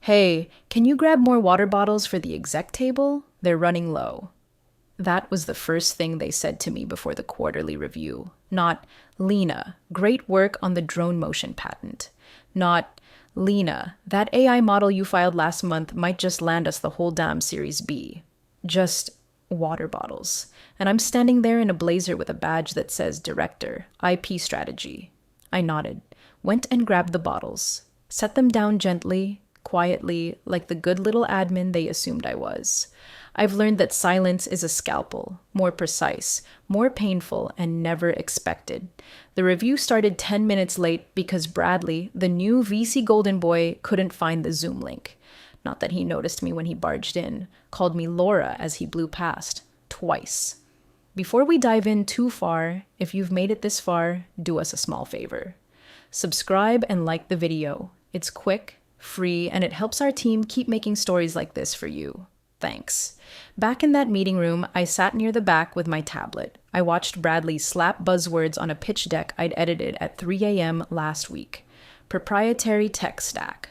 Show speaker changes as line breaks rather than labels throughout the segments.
Hey, can you grab more water bottles for the exec table? They're running low. That was the first thing they said to me before the quarterly review. Not, Lena, great work on the drone motion patent. Not, Lena, that AI model you filed last month might just land us the whole damn Series B. Just water bottles. And I'm standing there in a blazer with a badge that says Director, IP Strategy. I nodded, went and grabbed the bottles, set them down gently, quietly, like the good little admin they assumed I was. I've learned that silence is a scalpel, more precise, more painful, and never expected. The review started 10 minutes late because Bradley, the new VC Golden Boy, couldn't find the Zoom link. Not that he noticed me when he barged in, called me Laura as he blew past. Twice. Before we dive in too far, if you've made it this far, do us a small favor. Subscribe and like the video. It's quick, free, and it helps our team keep making stories like this for you. Thanks. Back in that meeting room, I sat near the back with my tablet. I watched Bradley slap buzzwords on a pitch deck I'd edited at 3 a.m. last week. Proprietary tech stack.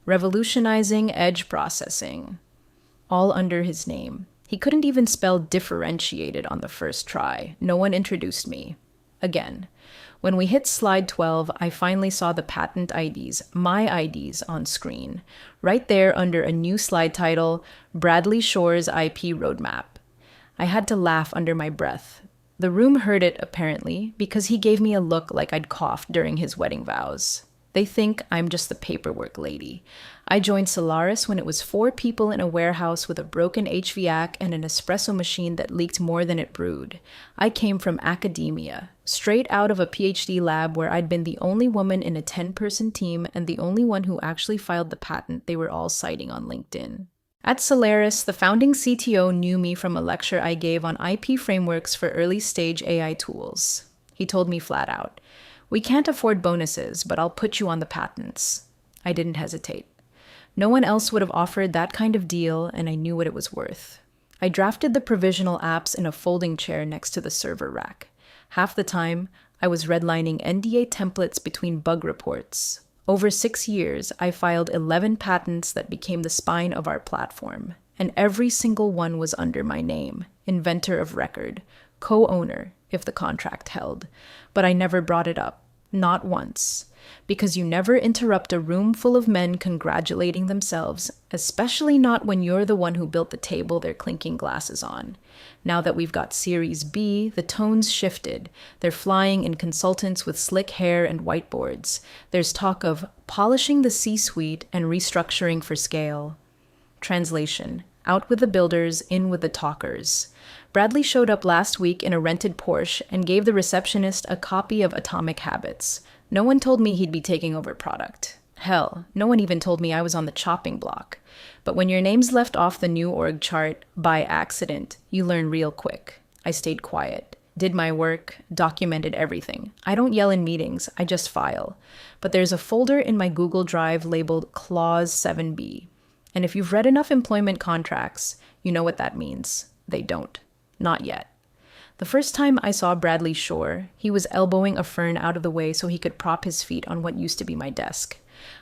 Revolutionizing edge processing. All under his name. He couldn't even spell differentiated on the first try. No one introduced me. Again. When we hit slide 12, I finally saw the patent IDs, my IDs, on screen. Right there under a new slide title, Bradley Shore's IP Roadmap. I had to laugh under my breath. The room heard it, apparently, because he gave me a look like I'd coughed during his wedding vows. They think I'm just the paperwork lady. I joined Solaris when it was 4 people in a warehouse with a broken HVAC and an espresso machine that leaked more than it brewed. I came from academia, straight out of a PhD lab where I'd been the only woman in a 10-person team and the only one who actually filed the patent they were all citing on LinkedIn. At Solaris, the founding CTO knew me from a lecture I gave on IP frameworks for early-stage AI tools. He told me flat out, "We can't afford bonuses, but I'll put you on the patents." I didn't hesitate. No one else would have offered that kind of deal, and I knew what it was worth. I drafted the provisional apps in a folding chair next to the server rack. Half the time, I was redlining NDA templates between bug reports. Over 6 years, I filed 11 patents that became the spine of our platform, and every single one was under my name, inventor of record, co-owner, if the contract held. But I never brought it up. Not once. Because you never interrupt a room full of men congratulating themselves, especially not when you're the one who built the table they're clinking glasses on. Now that we've got Series B, the tone's shifted. They're flying in consultants with slick hair and whiteboards. There's talk of polishing the C-suite and restructuring for scale. Translation. Out with the builders, in with the talkers. Bradley showed up last week in a rented Porsche and gave the receptionist a copy of Atomic Habits. No one told me he'd be taking over product. Hell, no one even told me I was on the chopping block. But when your name's left off the new org chart by accident, you learn real quick. I stayed quiet, did my work, documented everything. I don't yell in meetings, I just file. But there's a folder in my Google Drive labeled Clause 7B. And if you've read enough employment contracts, you know what that means. They don't. Not yet. The first time I saw Bradley Shore, he was elbowing a fern out of the way so he could prop his feet on what used to be my desk.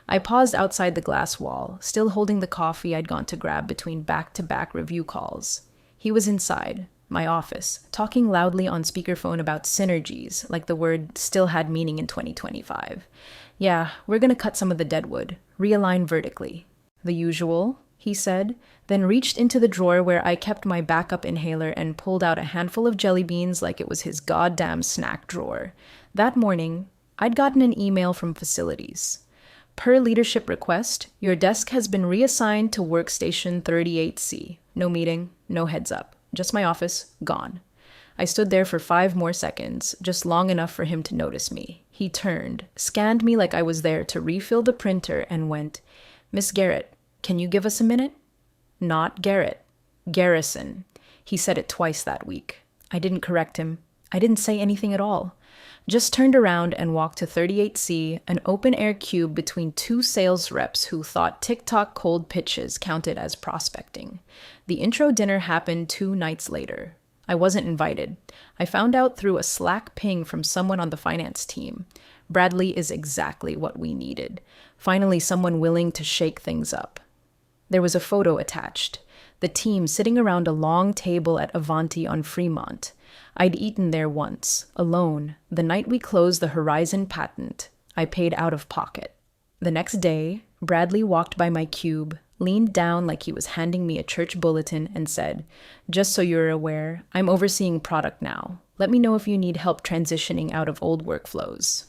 I paused outside the glass wall, still holding the coffee I'd gone to grab between back-to-back review calls. He was inside, my office, talking loudly on speakerphone about synergies, like the word still had meaning in 2025. Yeah, we're gonna cut some of the deadwood, realign vertically. The usual, he said, then reached into the drawer where I kept my backup inhaler and pulled out a handful of jelly beans like it was his goddamn snack drawer. That morning, I'd gotten an email from facilities. Per leadership request, your desk has been reassigned to workstation 38C. No meeting, no heads up. Just my office, gone. I stood there for 5 more seconds, just long enough for him to notice me. He turned, scanned me like I was there to refill the printer, and went, "Miss Garrett, can you give us a minute?" Not Garrett. Garrison. He said it twice that week. I didn't correct him. I didn't say anything at all. Just turned around and walked to 38C, an open-air cube between 2 sales reps who thought TikTok cold pitches counted as prospecting. The intro dinner happened 2 nights later. I wasn't invited. I found out through a Slack ping from someone on the finance team. Bradley is exactly what we needed. Finally, someone willing to shake things up. There was a photo attached. The team sitting around a long table at Avanti on Fremont. I'd eaten there once, alone, the night we closed the Horizon patent. I paid out of pocket. The next day, Bradley walked by my cube, leaned down like he was handing me a church bulletin, and said, "Just so you're aware, I'm overseeing product now. Let me know if you need help transitioning out of old workflows."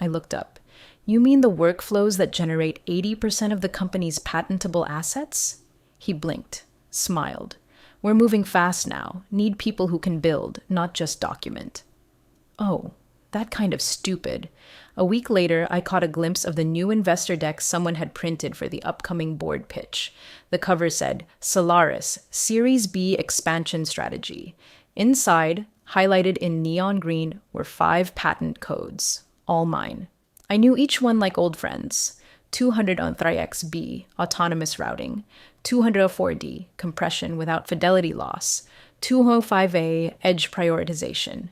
I looked up. "You mean the workflows that generate 80% of the company's patentable assets?" He blinked, smiled. "We're moving fast now. Need people who can build, not just document." Oh, that kind of stupid. A week later, I caught a glimpse of the new investor deck someone had printed for the upcoming board pitch. The cover said, "Solaris, Series B Expansion Strategy." Inside, highlighted in neon green, were 5 patent codes, all mine. I knew each one like old friends. 203XB, autonomous routing. 204D, compression without fidelity loss. 205A, edge prioritization.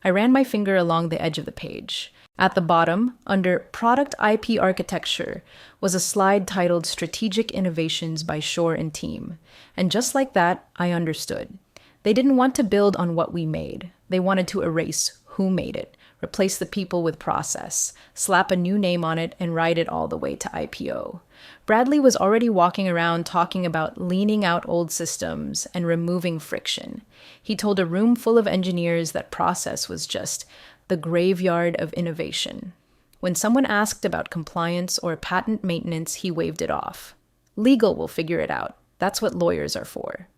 I ran my finger along the edge of the page. At the bottom, under Product IP Architecture, was a slide titled Strategic Innovations by Shore and Team. And just like that, I understood. They didn't want to build on what we made. They wanted to erase who made it, replace the people with process, slap a new name on it, and ride it all the way to IPO. Bradley was already walking around talking about leaning out old systems and removing friction. He told a room full of engineers that process was just the graveyard of innovation. When someone asked about compliance or patent maintenance, he waved it off. "Legal will figure it out. That's what lawyers are for."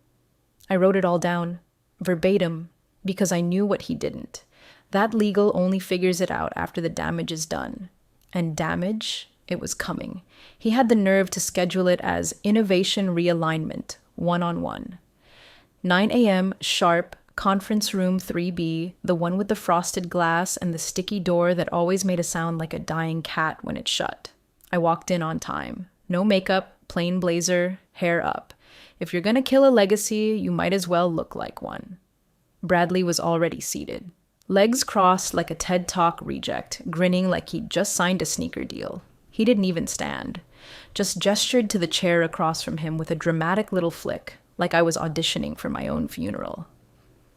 I wrote it all down, verbatim, because I knew what he didn't. That legal only figures it out after the damage is done. And damage, it was coming. He had the nerve to schedule it as innovation realignment, one-on-one. 9 a.m. sharp, conference room 3B, the one with the frosted glass and the sticky door that always made a sound like a dying cat when it shut. I walked in on time. No makeup, plain blazer, hair up. If you're gonna kill a legacy, you might as well look like one. Bradley was already seated. Legs crossed like a TED Talk reject, grinning like he'd just signed a sneaker deal. He didn't even stand. Just gestured to the chair across from him with a dramatic little flick, like I was auditioning for my own funeral.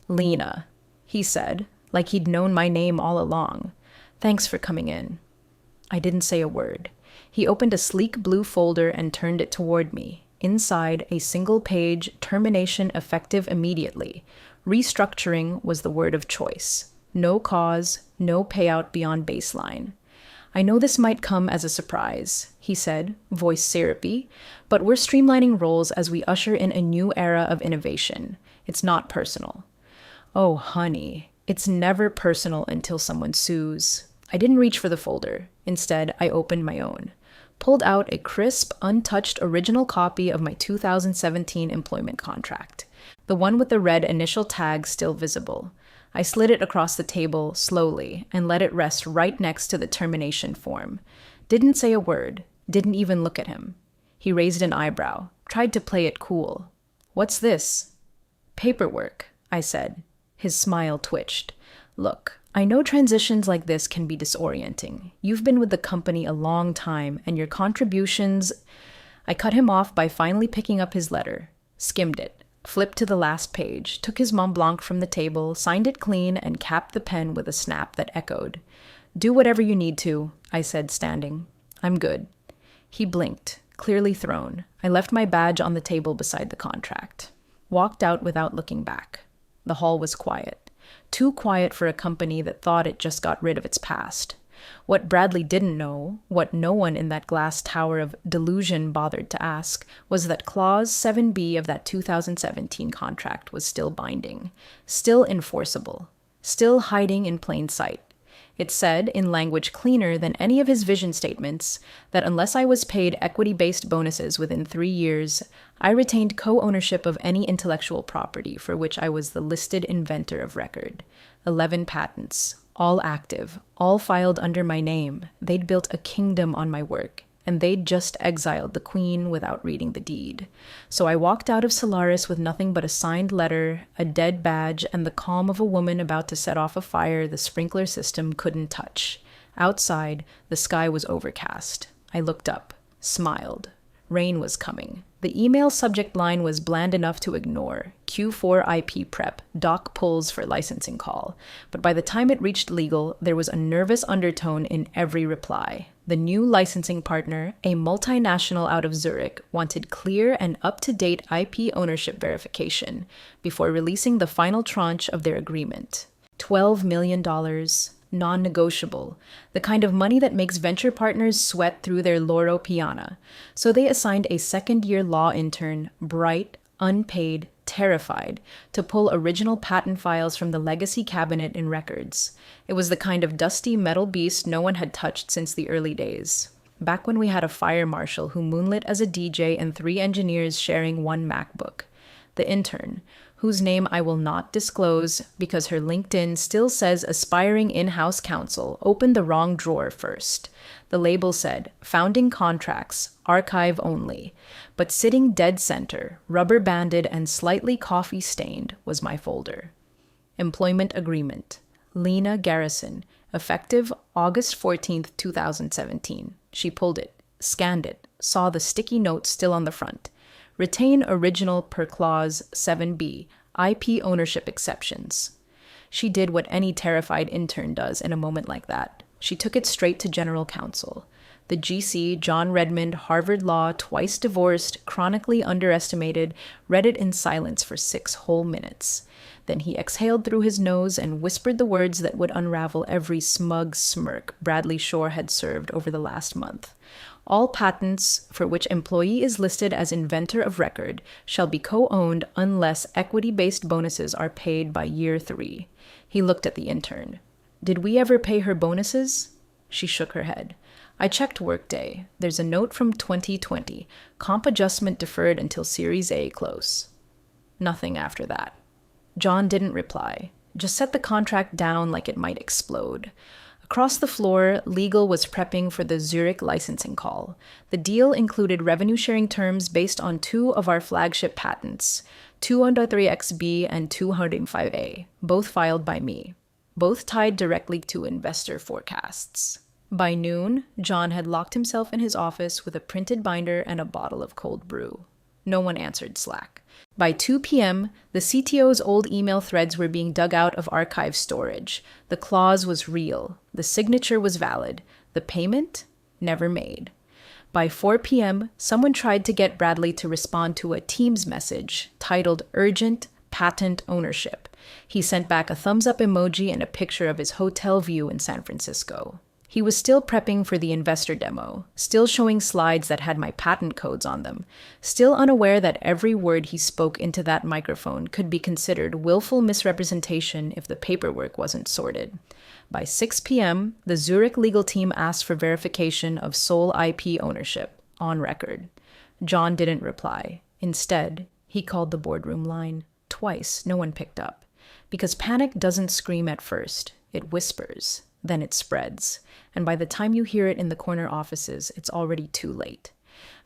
"Lena," he said, like he'd known my name all along. "Thanks for coming in." I didn't say a word. He opened a sleek blue folder and turned it toward me. Inside, a single page, termination effective immediately. Restructuring was the word of choice. No cause, no payout beyond baseline. "I know this might come as a surprise," he said, voice syrupy, "but we're streamlining roles as we usher in a new era of innovation. It's not personal." Oh, honey, it's never personal until someone sues. I didn't reach for the folder. Instead, I opened my own. Pulled out a crisp, untouched original copy of my 2017 employment contract. The one with the red initial tag still visible. I slid it across the table slowly and let it rest right next to the termination form. Didn't say a word, didn't even look at him. He raised an eyebrow, tried to play it cool. "What's this?" "Paperwork," I said. His smile twitched. "Look, I know transitions like this can be disorienting. You've been with the company a long time, and your contributions—" I cut him off by finally picking up his letter, skimmed it, flipped to the last page, took his Mont Blanc from the table, signed it clean, and capped the pen with a snap that echoed. "Do whatever you need to," I said, standing. "I'm good." He blinked, clearly thrown. I left my badge on the table beside the contract. Walked out without looking back. The hall was quiet. Too quiet for a company that thought it just got rid of its past. What Bradley didn't know, what no one in that glass tower of delusion bothered to ask, was that Clause 7B of that 2017 contract was still binding, still enforceable, still hiding in plain sight. It said, in language cleaner than any of his vision statements, that unless I was paid equity-based bonuses within 3 years, I retained co-ownership of any intellectual property for which I was the listed inventor of record. 11 patents, all active, all filed under my name. They'd built a kingdom on my work, and they'd just exiled the queen without reading the deed. So I walked out of Solaris with nothing but a signed letter, a dead badge, and the calm of a woman about to set off a fire the sprinkler system couldn't touch. Outside, the sky was overcast. I looked up, smiled. Rain was coming. The email subject line was bland enough to ignore. Q4 IP prep, doc pulls for licensing call. But by the time it reached legal, there was a nervous undertone in every reply. The new licensing partner, a multinational out of Zurich, wanted clear and up-to-date IP ownership verification before releasing the final tranche of their agreement. $12 million, non-negotiable, the kind of money that makes venture partners sweat through their loro piana. So they assigned a second-year law intern, bright, unpaid, terrified, to pull original patent files from the legacy cabinet in records. It was the kind of dusty metal beast no one had touched since the early days. Back when we had a fire marshal who moonlit as a DJ and 3 engineers sharing one MacBook. The intern, whose name I will not disclose because her LinkedIn still says aspiring in-house counsel, opened the wrong drawer first. The label said, founding contracts, archive only. But sitting dead center, rubber-banded and slightly coffee-stained, was my folder. Employment agreement. Lena Garrison, effective August 14th, 2017. She pulled it, scanned it, saw the sticky note still on the front. Retain original per clause 7B, IP ownership exceptions. She did what any terrified intern does in a moment like that. She took it straight to general counsel. The GC, John Redmond, Harvard Law, twice divorced, chronically underestimated, read it in silence for 6 whole minutes. Then he exhaled through his nose and whispered the words that would unravel every smug smirk Bradley Shore had served over the last month. All patents for which employee is listed as inventor of record shall be co-owned unless equity-based bonuses are paid by year 3. He looked at the intern. Did we ever pay her bonuses? She shook her head. I checked Workday. There's a note from 2020. Comp adjustment deferred until Series A close. Nothing after that. John didn't reply. Just set the contract down like it might explode. Across the floor, legal was prepping for the Zurich licensing call. The deal included revenue-sharing terms based on 2 of our flagship patents, 203XB and 205A, both filed by me, both tied directly to investor forecasts. By noon, John had locked himself in his office with a printed binder and a bottle of cold brew. No one answered Slack. By 2 p.m., the CTO's old email threads were being dug out of archive storage. The clause was real. The signature was valid. The payment? Never made. By 4 p.m., someone tried to get Bradley to respond to a Teams message titled Urgent Patent Ownership. He sent back a thumbs-up emoji and a picture of his hotel view in San Francisco. He was still prepping for the investor demo, still showing slides that had my patent codes on them, still unaware that every word he spoke into that microphone could be considered willful misrepresentation if the paperwork wasn't sorted. By 6 p.m., the Zurich legal team asked for verification of sole IP ownership, on record. John didn't reply. Instead, he called the boardroom line. Twice, no one picked up. Because panic doesn't scream at first, it whispers. Then it spreads, and by the time you hear it in the corner offices, it's already too late.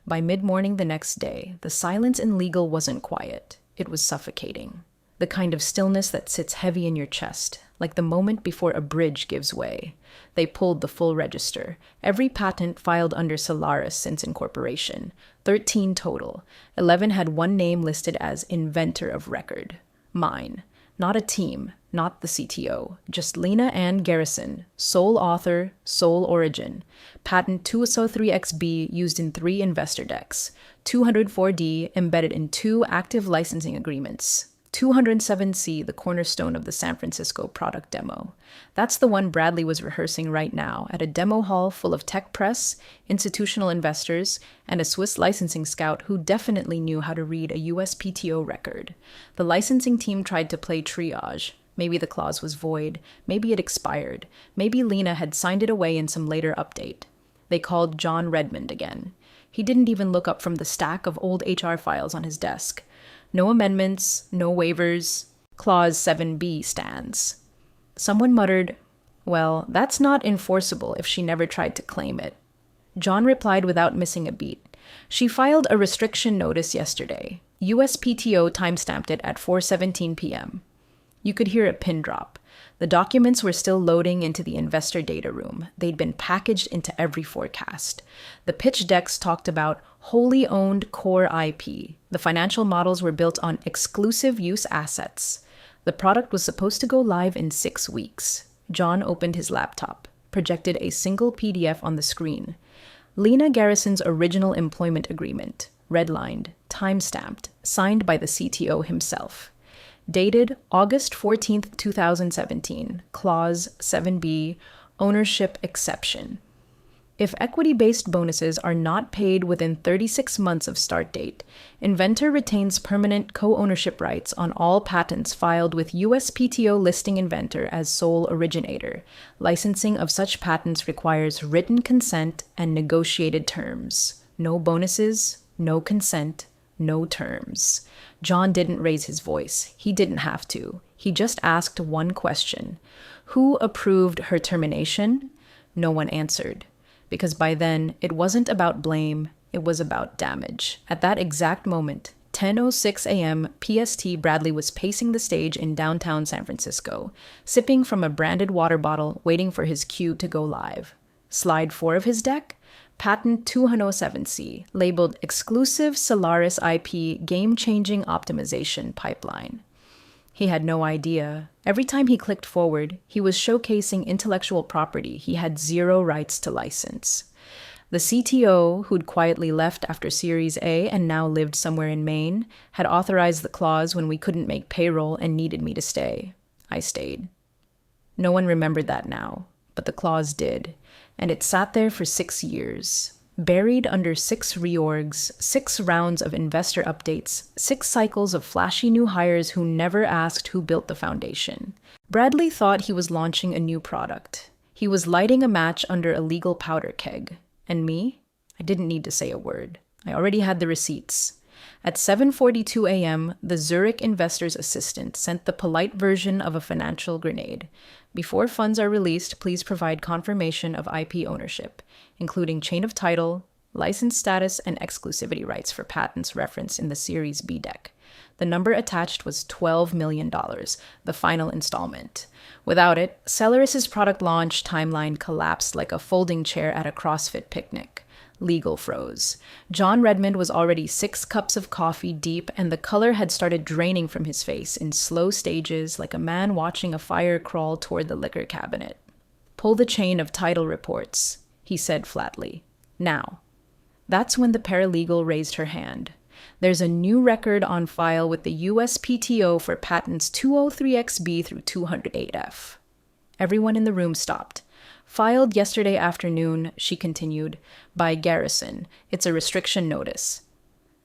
By mid-morning the next day, the silence in legal wasn't quiet. It was suffocating. The kind of stillness that sits heavy in your chest, like the moment before a bridge gives way. They pulled the full register. Every patent filed under Solaris since incorporation. 13 total. 11 had one name listed as inventor of record. Mine. Not a team, not the CTO, just Lena Ann Garrison, sole author, sole origin. Patent 203XB used in 3 investor decks, 204D embedded in 2 active licensing agreements, 207C the cornerstone of the San Francisco product demo. That's the one Bradley was rehearsing right now at a demo hall full of tech press, institutional investors, and a Swiss licensing scout who definitely knew how to read a USPTO record. The licensing team tried to play triage. Maybe the clause was void. Maybe it expired. Maybe Lena had signed it away in some later update. They called John Redmond again. He didn't even look up from the stack of old HR files on his desk. No amendments, no waivers. Clause 7B stands. Someone muttered, well, that's not enforceable if she never tried to claim it. John replied without missing a beat. She filed a restriction notice yesterday. USPTO timestamped it at 4:17 p.m. You could hear a pin drop. The documents were still loading into the investor data room. They'd been packaged into every forecast. The pitch decks talked about wholly owned core IP. The financial models were built on exclusive use assets. The product was supposed to go live in 6 weeks. John opened his laptop, projected a single PDF on the screen. Lena Garrison's original employment agreement, redlined, time-stamped, signed by the CTO himself. Dated August 14th, 2017, Clause 7B, Ownership Exception. If equity-based bonuses are not paid within 36 months of start date, inventor retains permanent co-ownership rights on all patents filed with USPTO listing inventor as sole originator. Licensing of such patents requires written consent and negotiated terms. No bonuses, no consent, no terms. John didn't raise his voice. He didn't have to. He just asked one question. Who approved her termination? No one answered. Because by then, it wasn't about blame, it was about damage. At that exact moment, 10:06 a.m. PST, Bradley was pacing the stage in downtown San Francisco, sipping from a branded water bottle, waiting for his cue to go live. Slide 4 of his deck? Patent 207C, labeled Exclusive Solaris IP Game-Changing Optimization Pipeline. He had no idea. Every time he clicked forward, he was showcasing intellectual property he had zero rights to license. The CTO, who'd quietly left after Series A and now lived somewhere in Maine, had authorized the clause when we couldn't make payroll and needed me to stay. I stayed. No one remembered that now, but the clause did, and it sat there for 6 years. Buried under 6 reorgs, 6 rounds of investor updates, 6 cycles of flashy new hires who never asked who built the foundation. Bradley thought he was launching a new product. He was lighting a match under a legal powder keg. And me? I didn't need to say a word. I already had the receipts. At 7:42 a.m., the Zurich investor's assistant sent the polite version of a financial grenade. Before funds are released, please provide confirmation of IP ownership, including chain of title, license status, and exclusivity rights for patents referenced in the Series B deck. The number attached was $12 million, the final installment. Without it, Celeris's product launch timeline collapsed like a folding chair at a CrossFit picnic. Legal froze. John Redmond was already 6 cups of coffee deep, and the color had started draining from his face in slow stages, like a man watching a fire crawl toward the liquor cabinet. Pull the chain of title reports, he said flatly. Now. That's when the paralegal raised her hand. There's a new record on file with the USPTO for patents 203XB through 208F. Everyone in the room stopped. Filed yesterday afternoon, she continued, by Garrison. It's a restriction notice.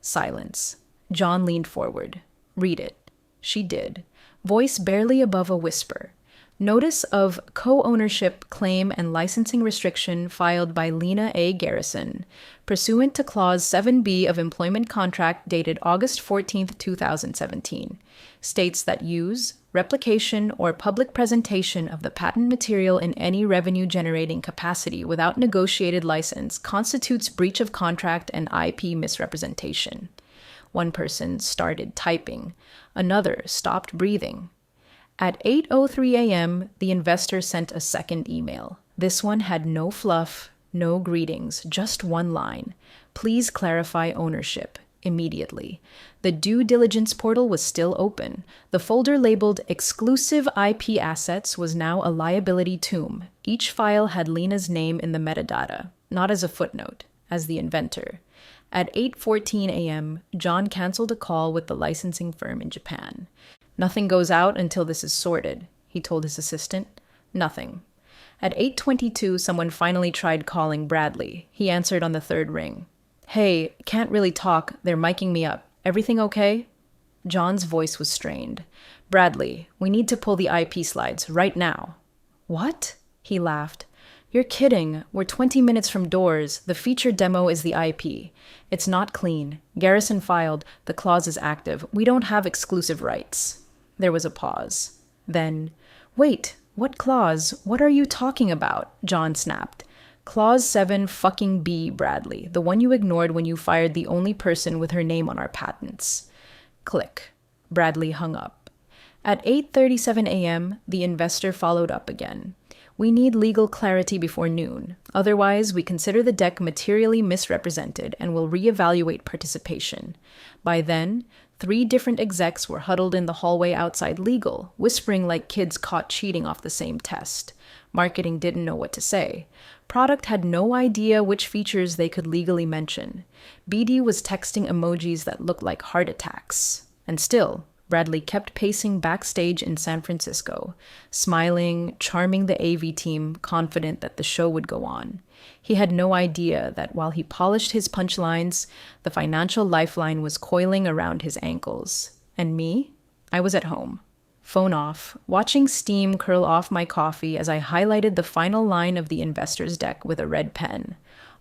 Silence. John leaned forward. Read it. She did. Voice barely above a whisper. Notice of co-ownership claim and licensing restriction filed by Lena A. Garrison, pursuant to Clause 7B of Employment Contract dated August 14, 2017, states that use, replication, or public presentation of the patent material in any revenue-generating capacity without negotiated license constitutes breach of contract and IP misrepresentation. One person started typing. Another stopped breathing. At 8:03 a.m., the investor sent a second email. This one had no fluff, no greetings, just one line. Please clarify ownership. Immediately. The due diligence portal was still open. The folder labeled Exclusive IP Assets was now a liability tomb. Each file had Lena's name in the metadata, not as a footnote, as the inventor. At 8:14 a.m., John canceled a call with the licensing firm in Japan. Nothing goes out until this is sorted, he told his assistant. Nothing. At 8:22, someone finally tried calling Bradley. He answered on the 3rd ring. Hey, can't really talk. They're miking me up. Everything okay? John's voice was strained. Bradley, we need to pull the IP slides right now. What? He laughed. You're kidding. We're 20 minutes from doors. The feature demo is the IP. It's not clean. Garrison filed. The clause is active. We don't have exclusive rights. There was a pause. Then, wait, what clause? What are you talking about? John snapped. Clause 7 fucking B, Bradley, the one you ignored when you fired the only person with her name on our patents. Click. Bradley hung up. At 8:37 a.m., the investor followed up again. We need legal clarity before noon. Otherwise, we consider the deck materially misrepresented and will reevaluate participation. By then, 3 different execs were huddled in the hallway outside legal, whispering like kids caught cheating off the same test. Marketing didn't know what to say. Product had no idea which features they could legally mention. BD was texting emojis that looked like heart attacks. And still, Bradley kept pacing backstage in San Francisco, smiling, charming the AV team, confident that the show would go on. He had no idea that while he polished his punchlines, the financial lifeline was coiling around his ankles. And me? I was at home. Phone off, watching steam curl off my coffee as I highlighted the final line of the investor's deck with a red pen.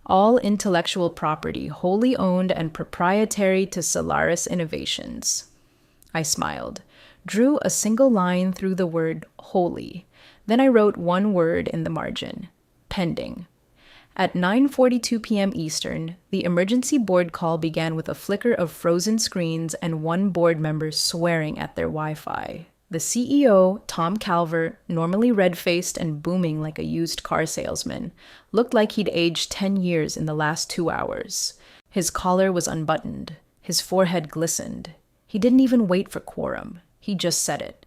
All intellectual property wholly owned and proprietary to Solaris Innovations. I smiled, drew a single line through the word wholly. Then I wrote one word in the margin, pending. At 9:42 p.m. Eastern, the emergency board call began with a flicker of frozen screens and one board member swearing at their Wi-Fi. The CEO, Tom Calver, normally red-faced and booming like a used car salesman, looked like he'd aged 10 years in the last 2 hours. His collar was unbuttoned. His forehead glistened. He didn't even wait for quorum. He just said it.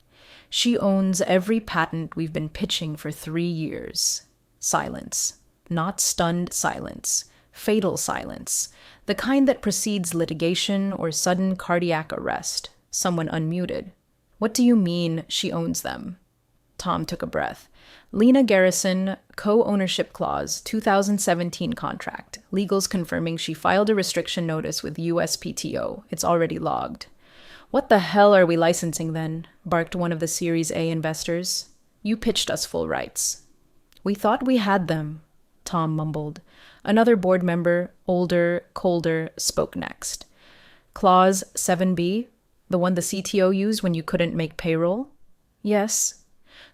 She owns every patent we've been pitching for 3 years. Silence. Not stunned silence. Fatal silence. The kind that precedes litigation or sudden cardiac arrest. Someone unmuted. What do you mean she owns them? Tom took a breath. Lena Garrison, co-ownership clause, 2017 contract. Legals confirming she filed a restriction notice with USPTO. It's already logged. What the hell are we licensing then? Barked one of the Series A investors. You pitched us full rights. We thought we had them, Tom mumbled. Another board member, older, colder, spoke next. Clause 7B, the one the CTO used when you couldn't make payroll? Yes.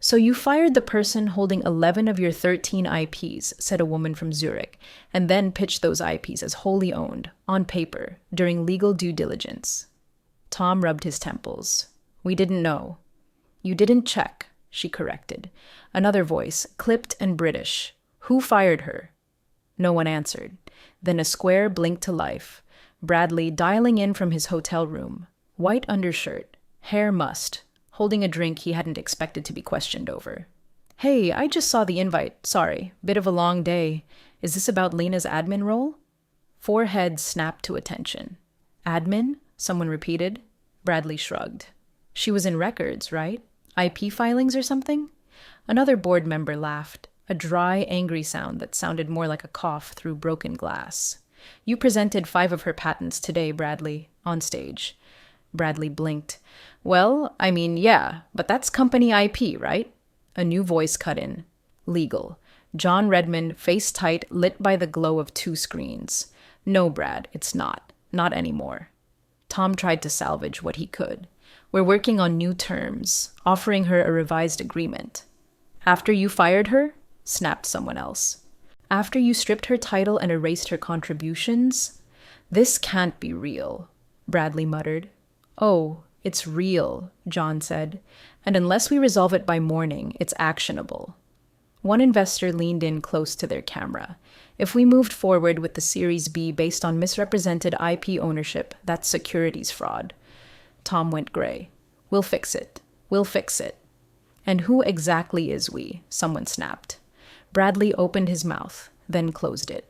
So you fired the person holding 11 of your 13 IPs, said a woman from Zurich, and then pitched those IPs as wholly owned, on paper, during legal due diligence. Tom rubbed his temples. We didn't know. You didn't check, she corrected. Another voice, clipped and British. Who fired her? No one answered. Then a square blinked to life. Bradley dialing in from his hotel room. White undershirt, hair mussed, holding a drink he hadn't expected to be questioned over. Hey, I just saw the invite. Sorry, bit of a long day. Is this about Lena's admin role? 4 heads snapped to attention. Admin? Someone repeated. Bradley shrugged. She was in records, right? IP filings or something? Another board member laughed, a dry, angry sound that sounded more like a cough through broken glass. You presented 5 of her patents today, Bradley, on stage. Bradley blinked. Well, I mean, yeah, but that's company IP, right? A new voice cut in. Legal. John Redmond, face tight, lit by the glow of 2 screens. No, Brad, it's not. Not anymore. Tom tried to salvage what he could. We're working on new terms, offering her a revised agreement. After you fired her? Snapped someone else. After you stripped her title and erased her contributions? This can't be real, Bradley muttered. Oh, it's real, John said. And unless we resolve it by morning, it's actionable. One investor leaned in close to their camera. If we moved forward with the Series B based on misrepresented IP ownership, that's securities fraud. Tom went gray. We'll fix it. We'll fix it. And who exactly is we? Someone snapped. Bradley opened his mouth, then closed it.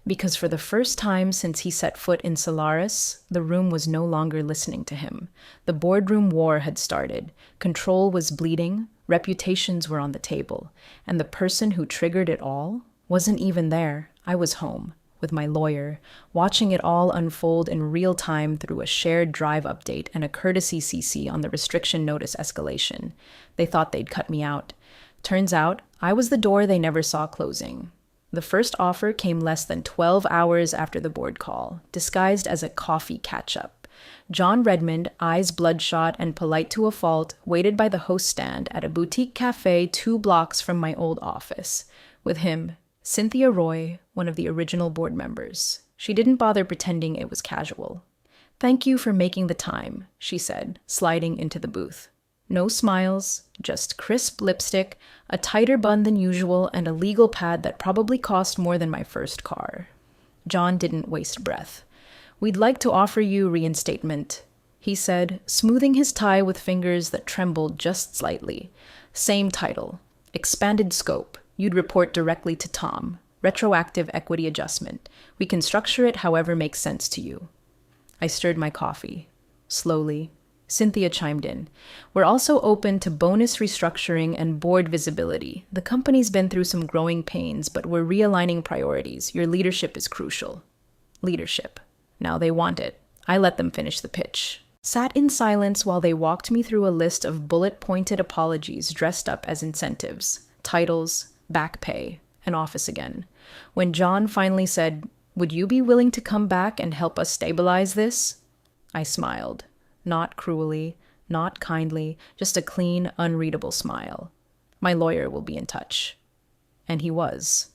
Because for the first time since he set foot in Solaris, the room was no longer listening to him. The boardroom war had started. Control was bleeding. Reputations were on the table. And the person who triggered it all wasn't even there. I was home, with my lawyer, watching it all unfold in real time through a shared drive update and a courtesy CC on the restriction notice escalation. They thought they'd cut me out. Turns out, I was the door they never saw closing. The first offer came less than 12 hours after the board call, disguised as a coffee catch-up. John Redmond, eyes bloodshot and polite to a fault, waited by the host stand at a boutique cafe 2 blocks from my old office. With him, Cynthia Roy, one of the original board members. She didn't bother pretending it was casual. Thank you for making the time, she said, sliding into the booth. No smiles, just crisp lipstick, a tighter bun than usual, and a legal pad that probably cost more than my first car. John didn't waste breath. "We'd like to offer you reinstatement," he said, smoothing his tie with fingers that trembled just slightly. "Same title. Expanded scope. You'd report directly to Tom. Retroactive equity adjustment. We can structure it however makes sense to you." I stirred my coffee. Slowly, Cynthia chimed in. "We're also open to bonus restructuring and board visibility. The company's been through some growing pains, but we're realigning priorities. Your leadership is crucial." Leadership. Now they want it. I let them finish the pitch. Sat in silence while they walked me through a list of bullet-pointed apologies dressed up as incentives, titles, back pay, and office again. When John finally said, "Would you be willing to come back and help us stabilize this?" I smiled. Not cruelly, not kindly, just a clean, unreadable smile. "My lawyer will be in touch." And he was.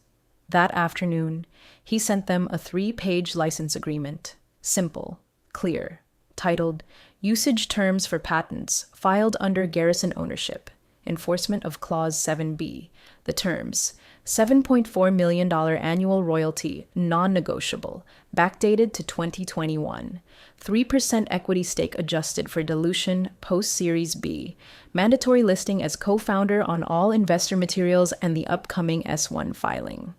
That afternoon, he sent them a 3-page license agreement. Simple, clear, titled Usage Terms for Patents, filed under Garrison Ownership. Enforcement of Clause 7B. The terms: $7.4 million annual royalty, non-negotiable, backdated to 2021. 3% equity stake adjusted for dilution post-Series B. Mandatory listing as co-founder on all investor materials and the upcoming S1 filing.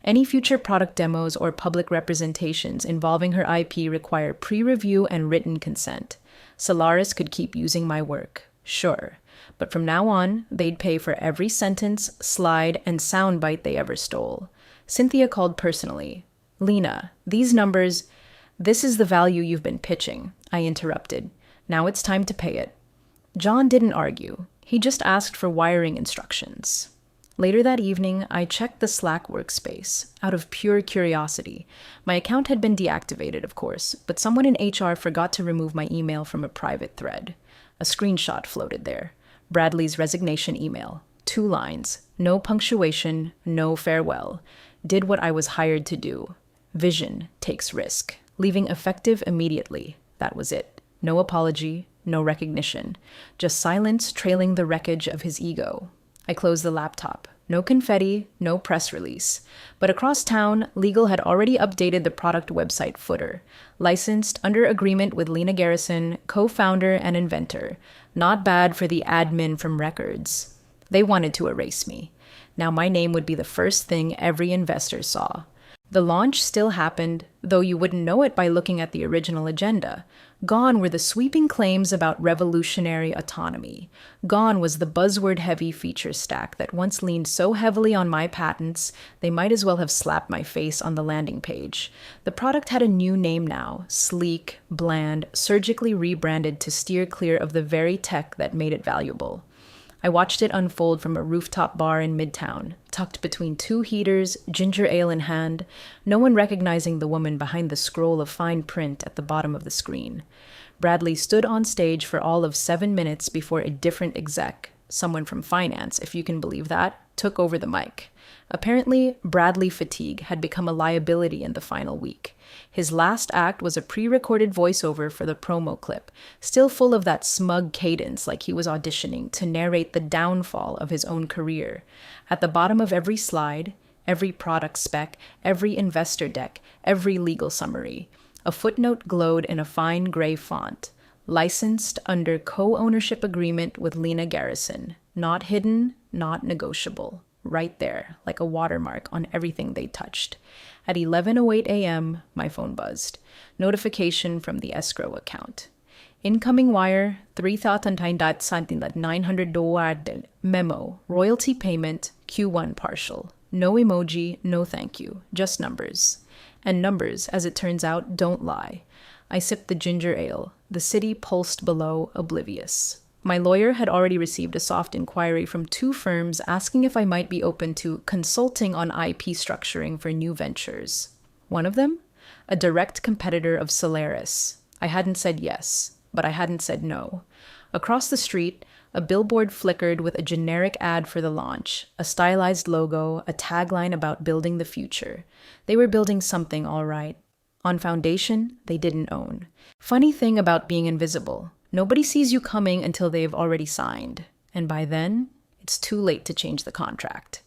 Any future product demos or public representations involving her IP require pre-review and written consent. Solaris could keep using my work, sure. But from now on, they'd pay for every sentence, slide, and soundbite they ever stole. Cynthia called personally. "Lena, these numbers..." "This is the value you've been pitching," I interrupted. "Now it's time to pay it." John didn't argue. He just asked for wiring instructions. Later that evening, I checked the Slack workspace, out of pure curiosity. My account had been deactivated, of course, but someone in HR forgot to remove my email from a private thread. A screenshot floated there. Bradley's resignation email. 2 lines. No punctuation, no farewell. Did what I was hired to do. Vision takes risk. Leaving effective immediately. That was it. No apology, no recognition. Just silence trailing the wreckage of his ego. I closed the laptop. No confetti, no press release. But across town, legal had already updated the product website footer. Licensed under agreement with Lena Garrison, co-founder and inventor. Not bad for the admin from records. They wanted to erase me. Now my name would be the first thing every investor saw. The launch still happened, though you wouldn't know it by looking at the original agenda. Gone were the sweeping claims about revolutionary autonomy. Gone was the buzzword-heavy feature stack that once leaned so heavily on my patents, they might as well have slapped my face on the landing page. The product had a new name now, sleek, bland, surgically rebranded to steer clear of the very tech that made it valuable. I watched it unfold from a rooftop bar in Midtown, tucked between 2 heaters, ginger ale in hand, no one recognizing the woman behind the scroll of fine print at the bottom of the screen. Bradley stood on stage for all of 7 minutes before a different exec, someone from finance, if you can believe that, took over the mic. Apparently, Bradley fatigue had become a liability in the final week. His last act was a pre-recorded voiceover for the promo clip, still full of that smug cadence like he was auditioning to narrate the downfall of his own career. At the bottom of every slide, every product spec, every investor deck, every legal summary, a footnote glowed in a fine gray font. Licensed under co-ownership agreement with Lena Garrison. Not hidden, not negotiable. Right there, like a watermark on everything they touched. At 11:08 a.m., my phone buzzed. Notification from the escrow account. Incoming wire, $3,900 memo, royalty payment, Q1 partial. No emoji, no thank you, just numbers. And numbers, as it turns out, don't lie. I sipped the ginger ale. The city pulsed below, oblivious. My lawyer had already received a soft inquiry from 2 firms asking if I might be open to consulting on IP structuring for new ventures. One of them? A direct competitor of Solaris. I hadn't said yes, but I hadn't said no. Across the street, a billboard flickered with a generic ad for the launch, a stylized logo, a tagline about building the future. They were building something, all right. On foundation they didn't own. Funny thing about being invisible. Nobody sees you coming until they've already signed. And by then, it's too late to change the contract.